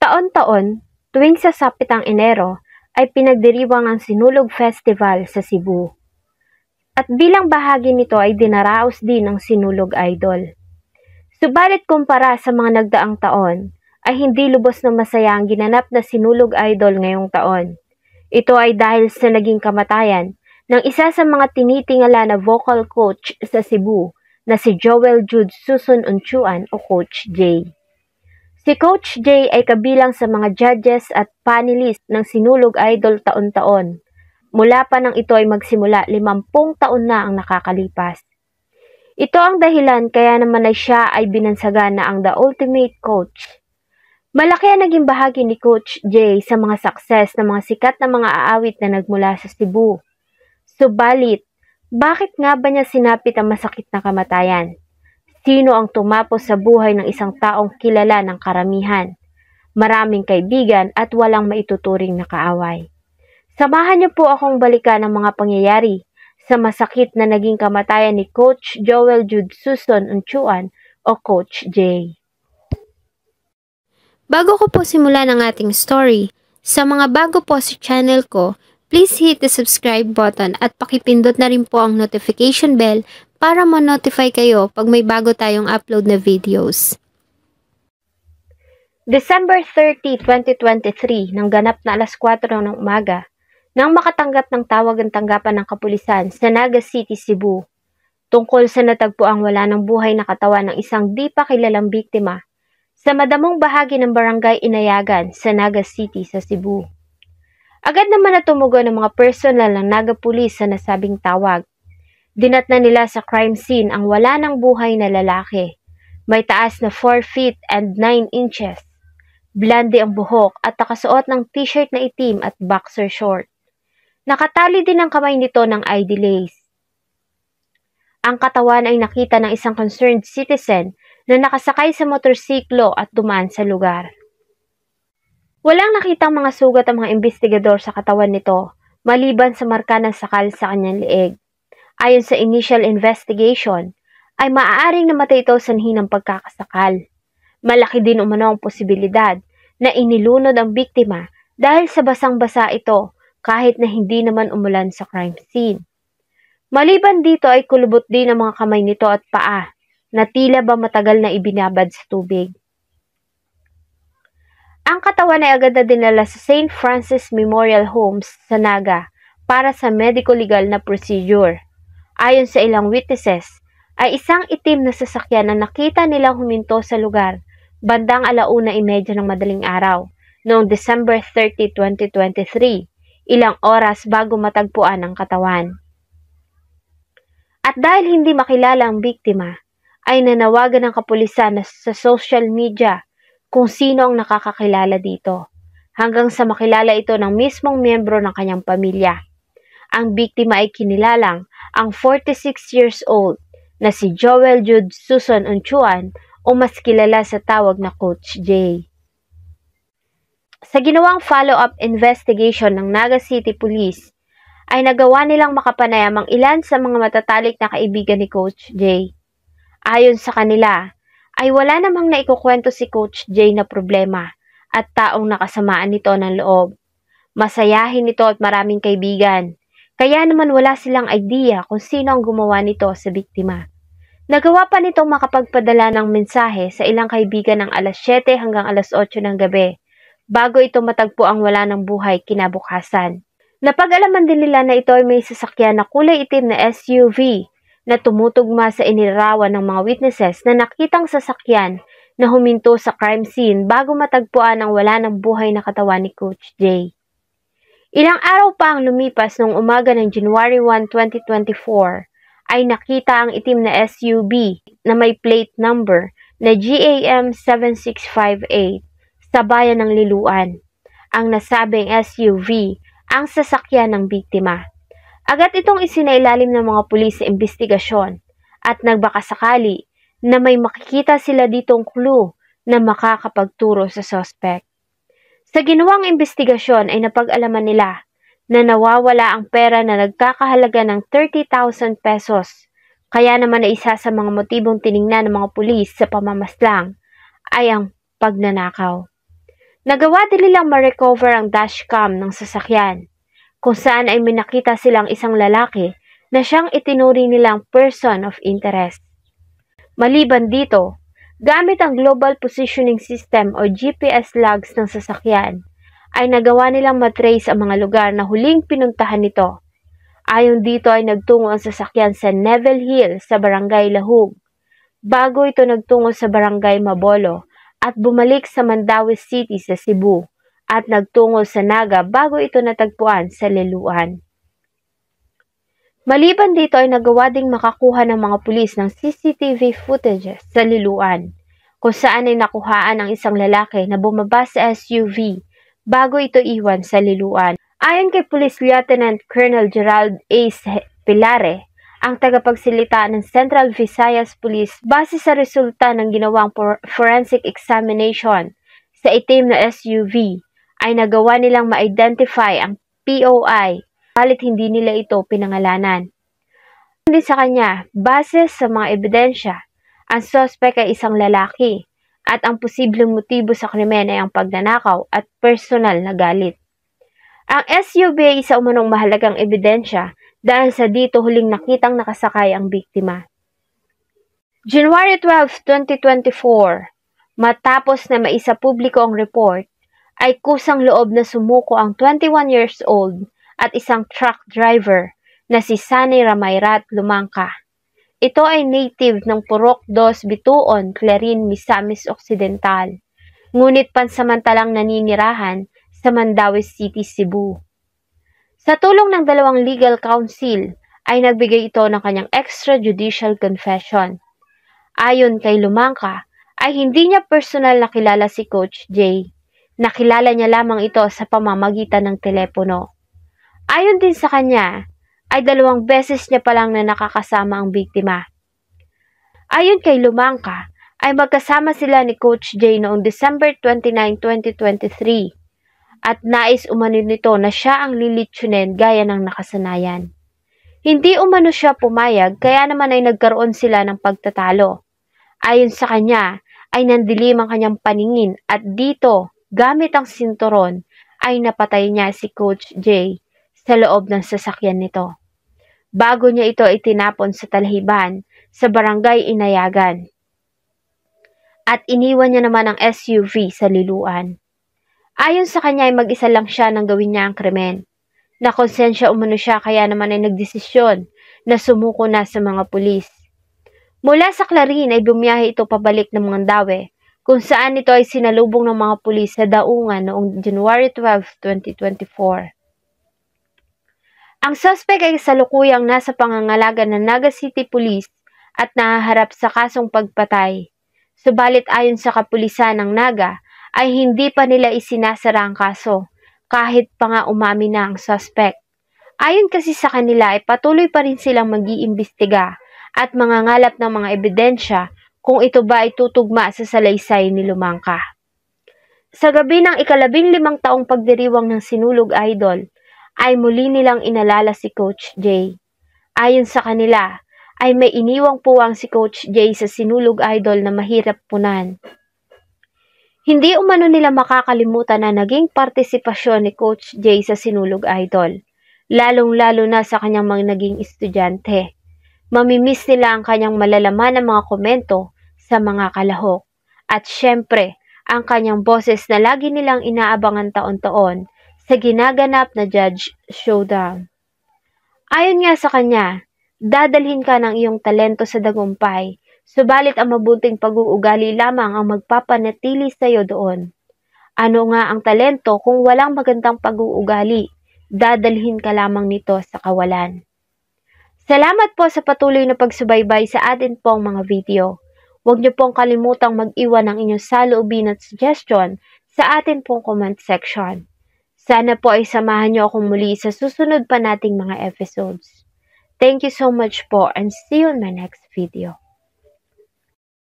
Taon-taon, tuwing sasapit ang Enero, ay pinagdiriwang ang Sinulog Festival sa Cebu. At bilang bahagi nito ay dinaraos din ang Sinulog Idol. Subalit kumpara sa mga nagdaang taon, ay hindi lubos na masaya ang ginanap na Sinulog Idol ngayong taon. Ito ay dahil sa naging kamatayan ng isa sa mga tinitingala na vocal coach sa Cebu na si Joel Jude Suson Unchuan o Coach J. Si Coach J ay kabilang sa mga judges at panelist ng Sinulog Idol taon-taon. Mula pa nang ito ay magsimula, 50 taon na ang nakakalipas. Ito ang dahilan kaya naman ay siya ay binansagan na ang The Ultimate Coach. Malaki ang naging bahagi ni Coach J sa mga success ng mga sikat na mga aawit na nagmula sa Cebu. Subalit, bakit nga ba niya sinapit ang masakit na kamatayan? Sino ang tumapos sa buhay ng isang taong kilala ng karamihan, maraming kaibigan at walang maituturing na kaaway? Samahan niyo po akong balikan ang mga pangyayari sa masakit na naging kamatayan ni Coach Joel Jude Suson Unchuan o Coach J. Bago ko po simulan ang ating story, sa mga bago po sa channel ko, please hit the subscribe button at pakipindot na rin po ang notification bell para ma-notify kayo pag may bago tayong upload na videos. December 30, 2023, nang ganap na alas 4 ng umaga, nang makatanggap ng tawag ang tanggapan ng kapulisan sa Naga City, Cebu, tungkol sa natagpuang wala ng buhay na katawan ng isang di pa kilalang biktima sa madamong bahagi ng barangay Inayagan sa Naga City sa Cebu. Agad naman na tumugon ng mga personal ng Naga Police sa nasabing tawag. Dinatna nila sa crime scene ang wala ng buhay na lalaki. May taas na 4 feet and 9 inches. Blonde ang buhok at nakasuot ng t-shirt na itim at boxer short. Nakatali din ang kamay nito ng ID lace. Ang katawan ay nakita ng isang concerned citizen na nakasakay sa motorsiklo at dumaan sa lugar. Walang nakitang mga sugat ang mga investigador sa katawan nito, maliban sa marka ng sakal sa kanyang leeg. Ayon sa initial investigation, ay maaaring namatay ito sanhi ng pagkakasakal. Malaki din umano ang posibilidad na inilunod ang biktima dahil sa basang-basa ito kahit na hindi naman umulan sa crime scene. Maliban dito ay kulubot din ang mga kamay nito at paa na tila ba matagal na ibinabad sa tubig. Ang katawan ay agad na dinala sa St. Francis Memorial Homes sa Naga para sa medico-legal na procedure. Ayon sa ilang witnesses, ay isang itim na sasakyan na nakita nilang huminto sa lugar bandang 1:30 ng madaling araw noong December 30, 2023, ilang oras bago matagpuan ang katawan. At dahil hindi makilala ang biktima, ay nanawagan ng kapulisan sa social media kung sino ang nakakakilala dito, hanggang sa makilala ito ng mismong miyembro ng kanyang pamilya. Ang biktima ay kinilalang ang 46 years old na si Joel Jude Suson Unchuan o mas kilala sa tawag na Coach J. Sa ginawang follow-up investigation ng Naga City Police, ay nagawa nilang makapanayam ang ilan sa mga matatalik na kaibigan ni Coach J. Ayon sa kanila, ay wala namang naikukwento si Coach J na problema at taong nakasamaan nito ng loob. Masayahin nito at maraming kaibigan, kaya naman wala silang idea kung sino ang gumawa nito sa biktima. Nagawa pa nitong makapagpadala ng mensahe sa ilang kaibigan ng alas 7 hanggang alas 8 ng gabi, bago ito matagpo ang wala ng buhay kinabukasan. Napag-alaman din nila na ito ay may sasakyan na kulay itim na SUV na tumutugma sa inilarawan ng mga witnesses na nakitang sasakyan na huminto sa crime scene bago matagpuan ang wala ng buhay na katawan ni Coach J. Ilang araw pa ang lumipas noong umaga ng January 1, 2024, ay nakita ang itim na SUV na may plate number na GAM 7658 sa bayan ng Liloan. Ang nasabing SUV ang sasakyan ng biktima. Agad itong isinailalim ng mga pulis sa investigasyon at nagbakasakali na may makikita sila ditong clue na makakapagturo sa suspect. Sa ginawang investigasyon ay napag-alaman nila na nawawala ang pera na nagkakahalaga ng 30,000 pesos. Kaya naman na isa sa mga motibong tiningnan ng mga pulis sa pamamaslang ay ang pagnanakaw. Nagawa din nilang ma-recover ang dashcam ng sasakyan, kung saan ay may nakita silang isang lalaki na siyang itinuring nilang person of interest. Maliban dito, gamit ang Global Positioning System o GPS logs ng sasakyan, ay nagawa nilang matrace ang mga lugar na huling pinuntahan nito. Ayon dito ay nagtungo ang sasakyan sa Neville Hill sa Barangay Lahug, bago ito nagtungo sa Barangay Mabolo at bumalik sa Mandaue City sa Cebu at nagtungo sa Naga bago ito natagpuan sa Liloan. Maliban dito ay nagawa ding makakuha ng mga pulis ng CCTV footage sa Liloan, kung saan ay nakuhaan ang isang lalaki na bumaba sa SUV bago ito iwan sa Liloan. Ayon kay Police Lieutenant Colonel Gerald A. Pilare, ang tagapagsalita ng Central Visayas Police, base sa resulta ng ginawang forensic examination sa itim na SUV, ay nagawa nilang ma-identify ang POI, balit hindi nila ito pinangalanan. Hindi sa kanya, base sa mga ebidensya, ang suspect ay isang lalaki at ang posibleng motibo sa krimen ay ang pagnanakaw at personal na galit. Ang SUV ay isa umanong mahalagang ebidensya dahil sa dito huling nakitang nakasakay ang biktima. January 12, 2024, matapos na maisa publiko ang report, ay kusang loob na sumuko ang 21 years old at isang truck driver na si Sanay Ramayrat Lumangka. Ito ay native ng Purok 2 Bituon, Clarin, Misamis Occidental, ngunit pansamantalang naninirahan sa Mandaue City, Cebu. Sa tulong ng dalawang legal counsel, ay nagbigay ito ng kanyang extrajudicial confession. Ayon kay Lumangka, ay hindi niya personal nakilala si Coach J. Nakilala niya lamang ito sa pamamagitan ng telepono. Ayon din sa kanya, ay 2 beses niya pa lang na nakakasama ang biktima. Ayon kay Lumangka, ay magkasama sila ni Coach J noong December 29, 2023 at nais umano nito na siya ang lilitsunin gaya ng nakasanayan. Hindi umano siya pumayag kaya naman ay nagkaroon sila ng pagtatalo. Ayon sa kanya, ay nandilim ang kanyang paningin at dito, gamit ang sinturon, ay napatay niya si Coach J sa loob ng sasakyan nito. Bago niya ito itinapon sa talhiban sa Barangay Inayagan. At iniwan niya naman ang SUV sa Liloan. Ayon sa kanya ay mag-isa lang siya nang gawin niya ang krimen. Nakonsensya umano siya kaya naman ay nagdesisyon na sumuko na sa mga pulis. Mula sa Clarin ay bumiyahe ito pabalik ng Mandaue, kung saan ito ay sinalubong ng mga pulis sa Daungan noong January 12, 2024. Ang suspect ay salukuyang nasa pangangalaga ng Naga City Police at nahaharap sa kasong pagpatay. Subalit ayon sa kapulisan ng Naga, ay hindi pa nila isinasara ang kaso, kahit pa nga umamin na ang suspect. Ayon kasi sa kanila ay patuloy pa rin silang mag-iimbestiga at mangangalap ng mga ebidensya kung ito ba ay tutugma sa salaysay ni Lumangka. Sa gabi ng ika-15 taong pagdiriwang ng Sinulog Idol, ay muli nilang inalala si Coach J. Ayon sa kanila, ay may iniwang puwang si Coach J sa Sinulog Idol na mahirap punan. Hindi umano nila makakalimutan na naging partisipasyon ni Coach J sa Sinulog Idol, lalong-lalo na sa kanyang mga naging estudyante. Mamimiss nila ang kanyang malalaman ng mga komento sa mga kalahok. At syempre, ang kanyang boses na lagi nilang inaabangan taon-taon sa ginaganap na Judge Showdown. Ayon nga sa kanya, dadalhin ka ng iyong talento sa dagumpay, subalit ang mabuting pag-uugali lamang ang magpapanatili sa iyo doon. Ano nga ang talento kung walang magandang pag-uugali? Dadalhin ka lamang nito sa kawalan. Salamat po sa patuloy na pagsubaybay sa atin pong mga video. Huwag niyo pong kalimutang mag-iwan ng inyong saloobin at suggestion sa atin pong comment section. Sana po ay samahan niyo akong muli sa susunod pa nating mga episodes. Thank you so much po and see you in my next video.